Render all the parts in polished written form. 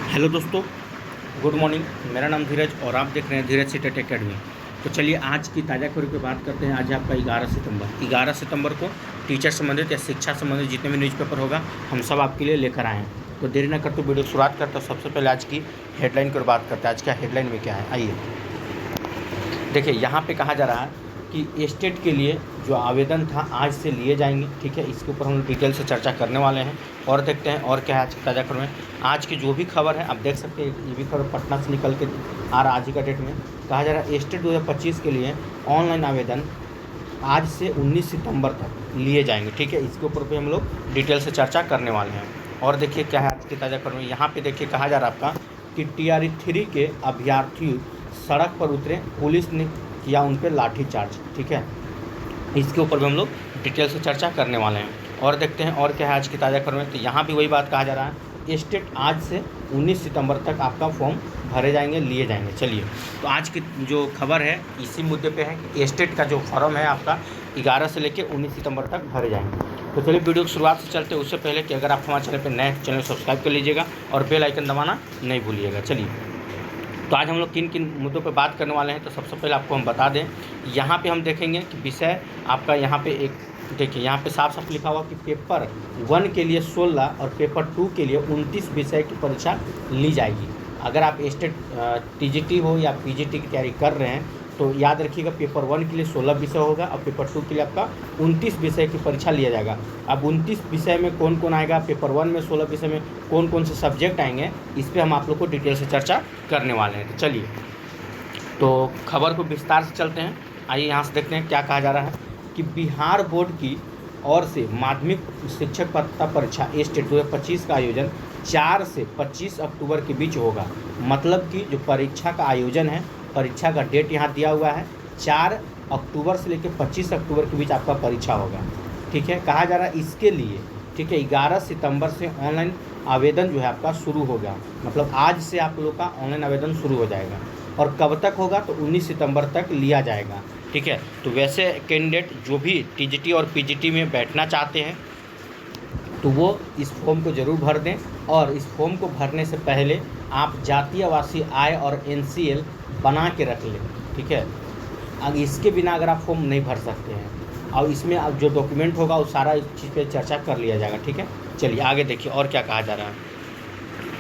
Hello दोस्तों, good morning. मेरा नाम धीरज और आप देख रहे हैं धीरज सीटेट एकेडमी। तो चलिए आज की ताज़ा खबरों पे बात करते हैं। आज है आपका 11 सितंबर को टीचर संबंधित या शिक्षा संबंधित जितने भी न्यूज़पेपर होगा हम सब आपके लिए लेकर आए हैं। तो देरी न करते वीडियो शुरुआत करते हैं। सबसे पहले आज की हेडलाइन की बात करते हैं। आज क्या हेडलाइन में क्या है, आइए देखिए। यहाँ पर कहा जा रहा है कि स्टेट के लिए जो आवेदन था आज से लिए जाएंगे। ठीक है, इसके ऊपर हम डिटेल से चर्चा करने वाले हैं और देखते हैं और क्या है आज की ताज़ा खबर में। आज की जो भी खबर है आप देख सकते हैं, ये भी खबर पटना से निकल के आ रहा आज ही का डेट में। कहा जा रहा है स्टेट 2025 के लिए ऑनलाइन आवेदन आज से 19 सितंबर तक लिए जाएंगे। ठीक है, इसके ऊपर भी हम लोग डिटेल से चर्चा करने वाले हैं। और देखिए क्या है आज की ताज़ा खबर में। यहाँ पर देखिए कहा जा रहा है आपका कि TRE 3 के अभ्यर्थी सड़क पर उतरे, पुलिस ने किया उन पर लाठीचार्ज। ठीक है, इसके ऊपर भी हम लोग डिटेल से चर्चा करने वाले हैं और देखते हैं और क्या है आज की ताज़ा खबर में। तो यहाँ भी वही बात कहा जा रहा है, स्टेट आज से 19 सितंबर तक आपका फॉर्म भरे जाएंगे, लिए जाएंगे। चलिए, तो आज की जो खबर है इसी मुद्दे पे है कि स्टेट का जो फॉर्म है आपका 11 से लेकर 19 सितंबर तक भरे जाएंगे। तो चलिए वीडियो की शुरुआत से चलते हैं। उससे पहले कि अगर आप हमारे चैनल पर नए, चैनल सब्सक्राइब कर लीजिएगा और बेल आइकन दबाना नहीं भूलिएगा। चलिए, तो आज हम लोग किन किन मुद्दों पर बात करने वाले हैं, तो सबसे पहले आपको हम बता दें। यहाँ पे हम देखेंगे कि विषय आपका यहाँ पे एक देखिए, यहाँ पे साफ साफ लिखा हुआ कि पेपर 1 के लिए 16 और पेपर 2 के लिए 29 विषय की परीक्षा ली जाएगी। अगर आप स्टेट TGT हो या PGT की तैयारी कर रहे हैं तो याद रखिएगा, पेपर 1 के लिए 16 विषय होगा और पेपर 2 के लिए आपका 29 विषय की परीक्षा लिया जाएगा। अब 29 विषय में कौन कौन आएगा, पेपर 1 में 16 विषय में कौन कौन से सब्जेक्ट आएंगे, इस पर हम आप लोग को डिटेल से चर्चा करने वाले हैं। तो चलिए, तो खबर को विस्तार से चलते हैं। आइए यहाँ से देखते हैं क्या कहा जा रहा है कि बिहार बोर्ड की ओर से माध्यमिक शिक्षक पात्रता परीक्षा स्टेट 2025 का आयोजन 4 से 25 अक्टूबर के बीच होगा। मतलब कि जो परीक्षा का आयोजन है, परीक्षा का डेट यहाँ दिया हुआ है 4 अक्टूबर से लेकर 25 अक्टूबर के बीच आपका परीक्षा होगा। ठीक है, कहा जा रहा है इसके लिए, ठीक है, 11 सितंबर से ऑनलाइन आवेदन जो है आपका शुरू होगा। मतलब आज से आप लोग का ऑनलाइन आवेदन शुरू हो जाएगा और कब तक होगा, तो 19 सितंबर तक लिया जाएगा। ठीक है, तो वैसे कैंडिडेट जो भी TGT और PGT में बैठना चाहते हैं तो वो इस फॉर्म को ज़रूर भर दें। और इस फॉर्म को भरने से पहले आप जातीय आवासीय आय और NCL बना के रख लें। ठीक है, अब इसके बिना अगर आप फॉर्म नहीं भर सकते हैं और इसमें अब जो डॉक्यूमेंट होगा वो सारा इस चीज़ पे चर्चा कर लिया जाएगा। ठीक है, चलिए आगे देखिए और क्या कहा जा रहा है।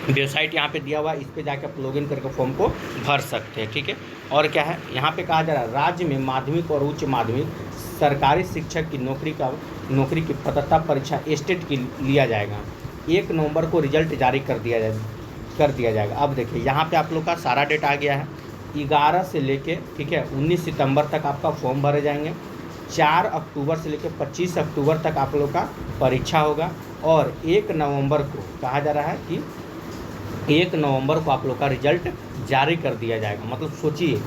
वेबसाइट यहाँ पे दिया हुआ है, इस पर जाकर आप लॉगिन करके फॉर्म को भर सकते हैं। ठीक है, और क्या है यहाँ पे कहा जा रहा है, राज्य में माध्यमिक और उच्च माध्यमिक सरकारी शिक्षक की नौकरी की पात्रता परीक्षा स्टेट की लिया जाएगा। 1 नवंबर को रिजल्ट जारी कर दिया जाएगा। अब देखिए यहाँ पे आप लोग का सारा डेट आ गया है, 11 से लेके, ठीक है, 19 सितंबर तक आपका फॉर्म भरे जाएंगे। 4 अक्टूबर से लेकर 25 अक्टूबर तक आप लोग का परीक्षा होगा और 1 नवंबर को कहा जा रहा है कि 1 नवंबर को आप लोग का रिजल्ट जारी कर दिया जाएगा। मतलब सोचिए,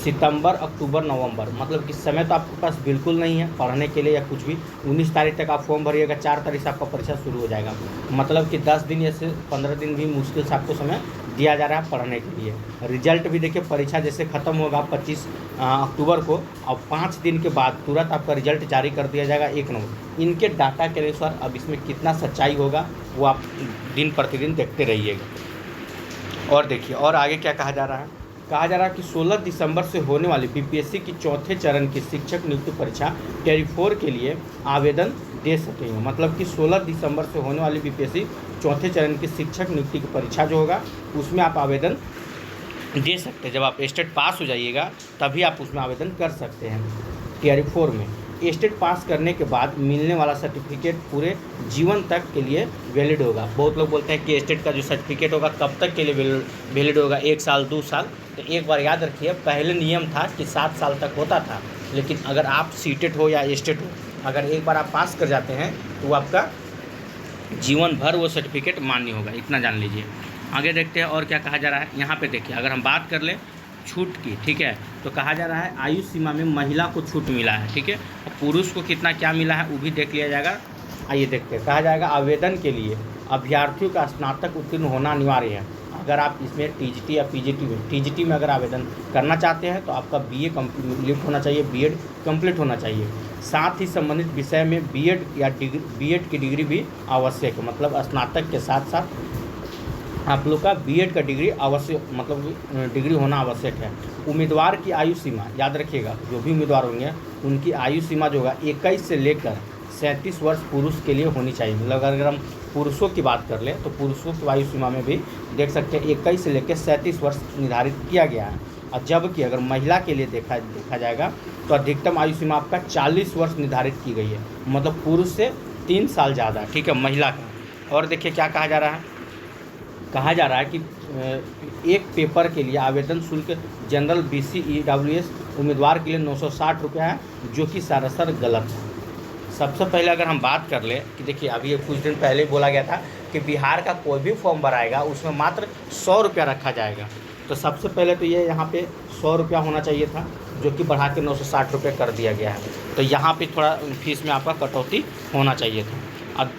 सितंबर, अक्टूबर, नवंबर, मतलब कि समय तो आपके पास बिल्कुल नहीं है पढ़ने के लिए या कुछ भी। 19 तारीख तक आप फॉर्म भरिएगा, 4 तारीख से आपका परीक्षा शुरू हो जाएगा। मतलब कि 10 दिन या से 15 दिन भी मुश्किल से आपको समय दिया जा रहा है पढ़ने के लिए। रिजल्ट भी देखिए, परीक्षा जैसे ख़त्म होगा 25 अक्टूबर को और 5 दिन के बाद तुरंत आपका रिजल्ट जारी कर दिया जाएगा 1 नवंबर। इनके डाटा के अनुसार अब इसमें कितना सच्चाई होगा वो आप दिन प्रतिदिन देखते रहिएगा। और देखिए और आगे क्या कहा जा रहा है। कहा जा रहा है कि 16 दिसंबर से होने वाली BPSC की चौथे चरण की शिक्षक नियुक्ति परीक्षा TRE 4 के लिए आवेदन दे सकेंगे। मतलब कि 16 दिसंबर से होने वाली BPSC चौथे चरण की शिक्षक नियुक्ति की परीक्षा जो होगा उसमें आप आवेदन दे सकते हैं। जब आप स्टेट पास हो जाइएगा तभी आप उसमें आवेदन कर सकते हैं। TRE 4 में स्टेट पास करने के बाद मिलने वाला सर्टिफिकेट पूरे जीवन तक के लिए वैलिड होगा। बहुत लोग बोलते हैं कि स्टेट का जो सर्टिफिकेट होगा कब तक के लिए वैलिड होगा, 1 साल 2 साल। तो एक बार याद रखिए, पहले नियम था कि 7 साल तक होता था, लेकिन अगर आप सीटेट हो या स्टेट हो, अगर एक बार आप पास कर जाते हैं तो वो आपका जीवन भर वो सर्टिफिकेट मान्य होगा, इतना जान लीजिए। आगे देखते हैं और क्या कहा जा रहा है। यहाँ पे देखिए, अगर हम बात कर लें छूट की, ठीक है, तो कहा जा रहा है आयु सीमा में महिला को छूट मिला है। ठीक है, और पुरुष को कितना क्या मिला है वो भी देख लिया जाएगा। आइए देखते हैं। कहा जाएगा आवेदन के लिए अभ्यर्थियों का स्नातक उत्तीर्ण होना अनिवार्य है। अगर आप इसमें TGT या PGT में अगर आवेदन करना चाहते हैं तो आपका BA कंप्लीट होना चाहिए, B.Ed कंप्लीट होना चाहिए। साथ ही संबंधित विषय में B.Ed या B.Ed की डिग्री भी आवश्यक है। मतलब स्नातक के साथ साथ आप लोग का बीएड का डिग्री अवश्य मतलब डिग्री होना आवश्यक है। उम्मीदवार की आयु सीमा याद रखिएगा, जो भी उम्मीदवार होंगे उनकी आयु सीमा जो होगा 21 से लेकर 37 वर्ष पुरुष के लिए होनी चाहिए। मतलब अगर हम पुरुषों की बात कर लें तो पुरुषों की आयु सीमा में भी देख सकते हैं 21 से लेकर 37 वर्ष निर्धारित किया गया है। और जबकि अगर महिला के लिए देखा जाएगा तो अधिकतम आयु सीमा आपका 40 वर्ष निर्धारित की गई है, मतलब पुरुष से 3 साल ज़्यादा, ठीक है, महिला का। और देखिए क्या कहा जा रहा है कि एक पेपर के लिए आवेदन शुल्क जनरल BC EWS उम्मीदवार के लिए 960 रुपया है, जो कि सरासर गलत है। सबसे पहले अगर हम बात कर ले कि देखिए अभी कुछ दिन पहले बोला गया था कि बिहार का कोई भी फॉर्म भराएगा उसमें मात्र 100 रुपया रखा जाएगा। तो सबसे पहले तो ये यहाँ पे 100 रुपया होना चाहिए था, जो कि बढ़ा के 960 रुपये कर दिया गया है। तो यहाँ पे थोड़ा फीस में आपका कटौती होना चाहिए था। अब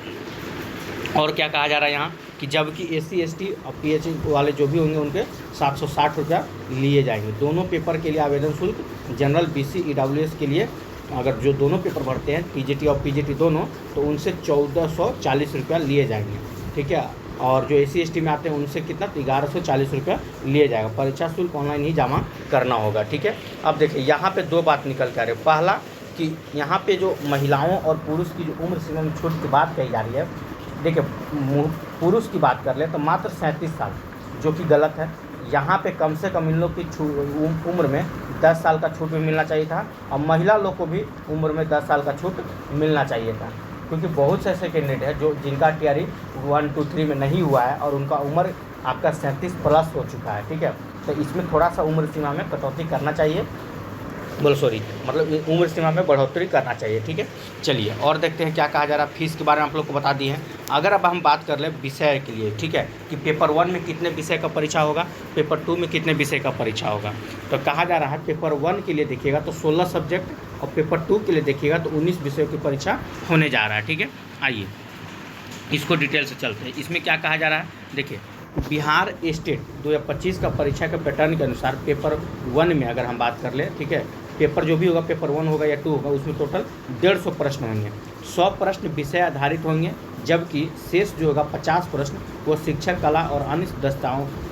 और क्या कहा जा रहा है यहाँ कि जबकि SC ST और PH वाले जो भी होंगे उनके 760 रुपया लिए जाएंगे। दोनों पेपर के लिए आवेदन शुल्क जनरल BC EWS के लिए अगर जो दोनों पेपर भरते हैं TGT और PGT दोनों, तो उनसे 1440 रुपया लिए जाएंगे, ठीक है। और जो SC ST में आते हैं उनसे कितना 1140 रुपया लिए जाएगा। परीक्षा शुल्क ऑनलाइन ही जमा करना होगा, ठीक है। अब देखिए यहाँ पे दो बात निकल के आ रही है। पहला कि यहाँ पे जो महिलाओं और पुरुष की जो उम्र सीमा में छूट की बात कही जा रही है, देखिए पुरुष की बात कर ले तो मात्र 37 साल, जो कि गलत है। यहाँ पे कम से कम इन लोग की उम्र में 10 साल का छूट भी मिलना चाहिए था, और महिला लोग को भी उम्र में 10 साल का छूट मिलना चाहिए था, क्योंकि बहुत से ऐसे कैंडिडेट हैं जो जिनका TRE 1, 2, 3 में नहीं हुआ है और उनका उम्र आपका 37 प्लस हो चुका है, ठीक है। तो इसमें थोड़ा सा उम्र सीमा में कटौती करना चाहिए, मतलब उम्र सीमा में बढ़ोतरी करना चाहिए, ठीक है। चलिए और देखते हैं क्या कहा जा रहा है। फीस के बारे में आप लोग को बता दिए हैं। अगर अब हम बात कर ले विषय के लिए, ठीक है, कि पेपर 1 में कितने विषय का परीक्षा होगा, पेपर 2 में कितने विषय का परीक्षा होगा। तो कहा जा रहा है पेपर 1 के लिए देखिएगा तो 16 सब्जेक्ट, और पेपर 2 के लिए देखिएगा तो 19 विषयों की परीक्षा होने जा रहा है, ठीक है। आइए इसको डिटेल से चलते हैं। इसमें क्या कहा जा रहा है, देखिए बिहार स्टेट 2025 का परीक्षा के पैटर्न के अनुसार पेपर 1 में अगर हम बात कर ले, ठीक है, पेपर जो भी होगा पेपर 1 होगा या 2 होगा, उसमें टोटल 150 प्रश्न होंगे। 100 प्रश्न विषय आधारित होंगे, जबकि शेष जो होगा 50 प्रश्न वो शिक्षक कला और अन्य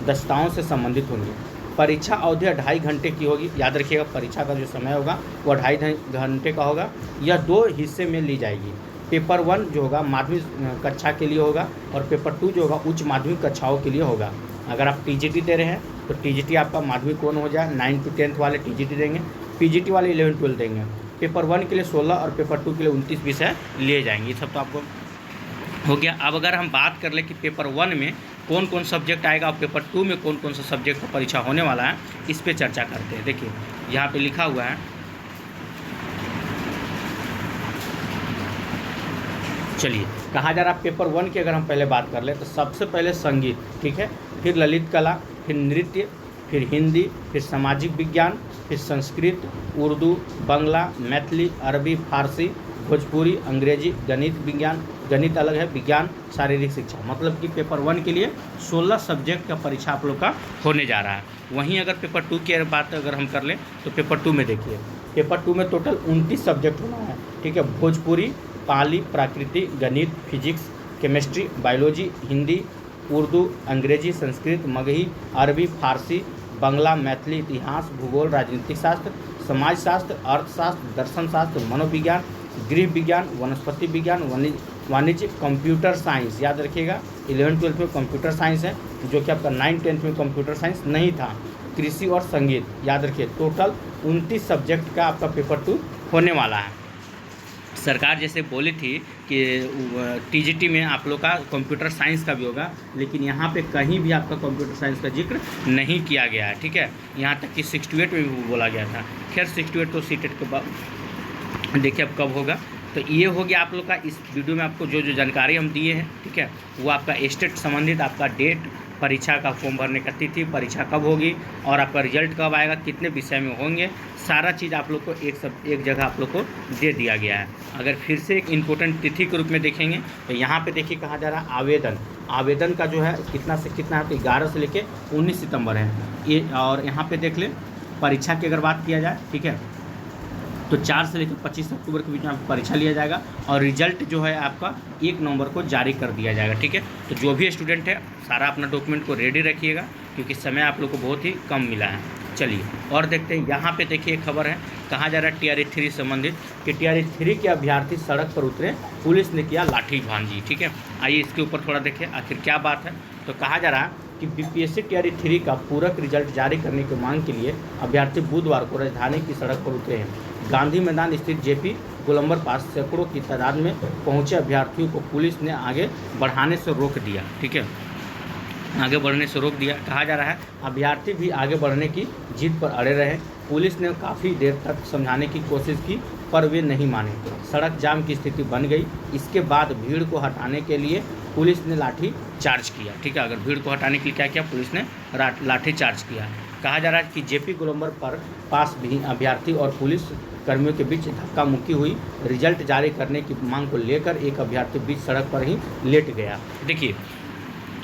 दस्ताओं से संबंधित होंगे। परीक्षा अवधि 2.5 घंटे की होगी। याद रखिएगा परीक्षा का जो समय होगा वो 2.5 घंटे का होगा। यह 2 हिस्से में ली जाएगी। पेपर 1 जो होगा माध्यमिक कक्षा के लिए होगा, और पेपर 2 जो होगा उच्च माध्यमिक कक्षाओं के लिए होगा। अगर आप TGT दे रहे हैं तो TGT आपका माध्यमिक कौन हो जाए, 9 to 10 वाले TGT देंगे, PGT वाले 11, 12 देंगे। पेपर 1 के लिए 16 और पेपर 2 के लिए 29 विषय लिए जाएंगे। ये सब तो आपको हो गया। अब अगर हम बात कर ले कि पेपर 1 में कौन कौन सब्जेक्ट आएगा और पेपर 2 में कौन कौन सा सब्जेक्ट का परीक्षा होने वाला है, इस पर चर्चा करते हैं। देखिए यहाँ पे लिखा हुआ है, चलिए कहा जा रहा है पेपर 1 की अगर हम पहले बात कर ले तो सबसे पहले संगीत, ठीक है, फिर ललित कला, फिर नृत्य, फिर हिंदी, फिर सामाजिक विज्ञान, फिर संस्कृत, उर्दू, बांग्ला, मैथिली, अरबी, फारसी, भोजपुरी, अंग्रेजी, गणित विज्ञान, गणित अलग है, विज्ञान, शारीरिक शिक्षा। मतलब कि पेपर 1 के लिए 16 सब्जेक्ट का परीक्षा आप लोग का होने जा रहा है। वहीं अगर पेपर 2 की बात अगर हम कर लें तो पेपर 2 में देखिए, पेपर 2 में टोटल 29 सब्जेक्ट होना है, ठीक है। भोजपुरी, पाली, प्राकृति, गणित, physics, chemistry, biology, Hindi, Urdu, अंग्रेजी, संस्कृत, मगही, अरबी, फारसी, बांग्ला, मैथिली, इतिहास, भूगोल, राजनीतिक शास्त्र, समाजशास्त्र, अर्थशास्त्र, दर्शन शास्त्र, मनोविज्ञान, गृह विज्ञान, वनस्पति विज्ञान, वाणिज्य, कंप्यूटर साइंस। याद रखिएगा 11, 12 में कंप्यूटर साइंस है, जो कि आपका 9, 10 में कंप्यूटर साइंस नहीं था। कृषि और संगीत, याद रखिए टोटल 29 सब्जेक्ट का आपका पेपर 2 होने वाला है। सरकार जैसे बोली थी कि TGT में आप लोग का कंप्यूटर साइंस का भी होगा, लेकिन यहाँ पे कहीं भी आपका कंप्यूटर साइंस का जिक्र नहीं किया गया है, ठीक है। यहाँ तक कि 68 में भी बोला गया था। खैर 68 तो सीटेट के बाद देखिए अब कब होगा। तो ये हो गया आप लोग का इस वीडियो में आपको जो जो जानकारी हम दिए हैं, ठीक है, वो आपका स्टेट संबंधित आपका डेट, परीक्षा का फॉर्म भरने का तिथि, परीक्षा कब होगी और आपका रिजल्ट कब आएगा, कितने विषय में होंगे, सारा चीज़ आप लोग को एक जगह आप लोग को दे दिया गया है। अगर फिर से एक इम्पोर्टेंट तिथि के रूप में देखेंगे तो यहाँ पे देखिए कहा जा रहा है आवेदन का जो है कितना से कितना है, तो 11 से लेके 19 सितंबर है ये। और यहाँ पे देख लें परीक्षा की अगर बात किया जाए, ठीक है, तो 4 से लेकर 25 अक्टूबर के बीच में आपको परीक्षा लिया जाएगा और रिजल्ट जो है आपका 1 नवंबर को जारी कर दिया जाएगा। ठीक है, तो जो भी स्टूडेंट है सारा अपना डॉक्यूमेंट को रेडी रखिएगा, क्योंकि समय आप लोग को बहुत ही कम मिला है। चलिए और देखते हैं, यहाँ पे देखिए खबर है, कहा जा रहा है TRE 3 संबंधित कि TRE 3 के अभ्यर्थी सड़क पर उतरे, पुलिस ने किया लाठीभांजी। ठीक है, आइए इसके ऊपर थोड़ा देखें आखिर क्या बात है। तो कहा जा रहा है कि BPSC TRE 3 का पूरक रिजल्ट जारी करने की मांग के लिए अभ्यर्थी बुधवार को राजधानी की सड़क पर उतरे हैं। गांधी मैदान स्थित JP गोलंबर पास सैकड़ों की तादाद में पहुंचे अभ्यर्थियों को पुलिस ने आगे बढ़ाने से रोक दिया। ठीक है, आगे बढ़ने से रोक दिया। कहा जा रहा है अभ्यर्थी भी आगे बढ़ने की जिद पर अड़े रहे। पुलिस ने काफ़ी देर तक समझाने की कोशिश की पर वे नहीं माने। सड़क जाम की स्थिति बन गई। इसके बाद भीड़ को हटाने के लिए पुलिस ने लाठी चार्ज किया। ठीक है, अगर भीड़ को हटाने के लिए क्या किया, पुलिस ने लाठी चार्ज किया। कहा जा रहा है कि JP गोलंबर पर पास भी अभ्यर्थी और पुलिस कर्मियों के बीच धक्का मुक्की हुई। रिजल्ट जारी करने की मांग को लेकर एक अभ्यर्थी बीच सड़क पर ही लेट गया। देखिए,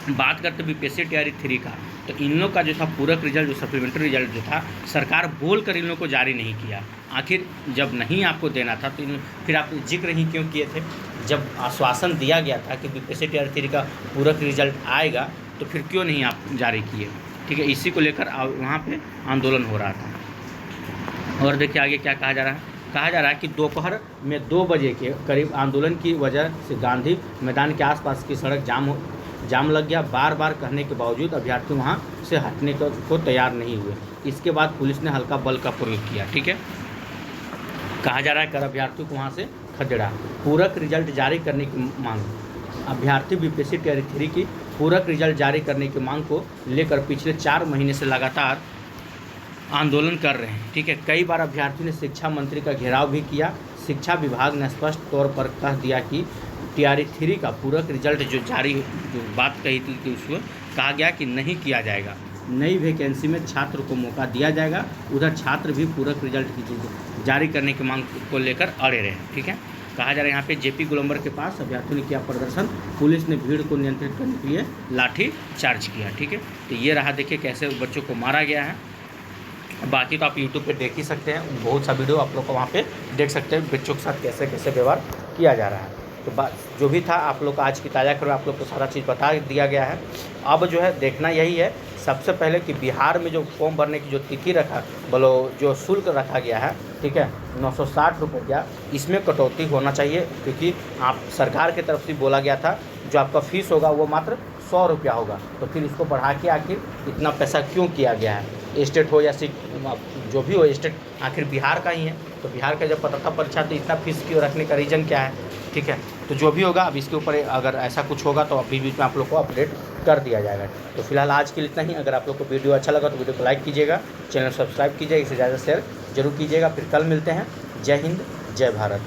बात करते BPSC TRE 3 का, तो इन लोग का जो था पूरक रिजल्ट, जो सप्लीमेंट्री रिजल्ट जो था, सरकार बोल कर इन लोग को जारी नहीं किया। आखिर जब नहीं आपको देना था तो फिर आप जिक्र ही क्यों किए थे? जब आश्वासन दिया गया था कि BPSC TRE 3 का पूरक रिजल्ट आएगा तो फिर क्यों नहीं आप जारी किए? ठीक है, इसी को लेकर वहाँ पे आंदोलन हो रहा था। और देखिए आगे क्या कहा जा रहा है। कहा जा रहा है कि दोपहर में 2 बजे के करीब आंदोलन की वजह से गांधी मैदान के आसपास की सड़क जाम लग गया। बार बार कहने के बावजूद अभ्यर्थी वहां से हटने को तैयार नहीं हुए। इसके बाद पुलिस ने हल्का बल का प्रयोग किया। ठीक है, कहा जा रहा है कर अभ्यर्थियों को वहां से खदेड़ा। पूरक रिजल्ट जारी करने की मांग। अभ्यर्थी BPSC TRE 3 की पूरक रिजल्ट जारी करने की मांग को लेकर पिछले 4 महीने से लगातार आंदोलन कर रहे हैं। ठीक है, कई बार अभ्यर्थियों ने शिक्षा मंत्री का घेराव भी किया। शिक्षा विभाग ने स्पष्ट तौर पर कह दिया कि TRE 3 का पूरक रिजल्ट जो बात कही थी कि उसमें कहा गया कि नहीं किया जाएगा। नई वैकेंसी में छात्र को मौका दिया जाएगा। उधर छात्र भी पूरक रिजल्ट की जारी करने की मांग को लेकर अड़े रहे। ठीक है, कहा जा रहा है यहाँ पे JP गोलंबर के पास अभ्यर्थियों ने किया प्रदर्शन। पुलिस ने भीड़ को नियंत्रित करने के लिए लाठी चार्ज किया। ठीक है, तो ये रहा, देखिए कैसे बच्चों को मारा गया है। बाकी तो आप YouTube पे देख ही सकते हैं, बहुत सा वीडियो आप लोग को वहाँ पे देख सकते हैं बच्चों के साथ कैसे कैसे व्यवहार किया जा रहा है। तो जो भी था आप लोग का आज की ताज़ा खबर, आप लोग को सारा चीज़ बता दिया गया है। अब जो है देखना यही है सबसे पहले कि बिहार में जो फॉर्म भरने की जो तिथि जो शुल्क रखा गया है, ठीक है, 960 रुपये का, इसमें कटौती होना चाहिए, क्योंकि आप सरकार की तरफ से बोला गया था जो आपका फ़ीस होगा वो मात्र 100 रुपया होगा। तो फिर इसको बढ़ा के आखिर इतना पैसा क्यों किया गया है? स्टेट हो या जो भी हो, स्टेट आखिर बिहार का ही है, तो बिहार का जब पात्रता परीक्षा तो इतना फीस क्यों रखने का रीज़न क्या है? ठीक है, तो जो भी होगा अब इसके ऊपर अगर ऐसा कुछ होगा तो अभी बीच में आप लोग को अपडेट कर दिया जाएगा। तो फिलहाल आज के लिए इतना ही। अगर आप लोग को वीडियो अच्छा लगा तो वीडियो को लाइक कीजिएगा, चैनल सब्सक्राइब कीजिएगा, इसे ज़्यादा शेयर जरूर कीजिएगा। फिर कल मिलते हैं। जय हिंद, जय भारत।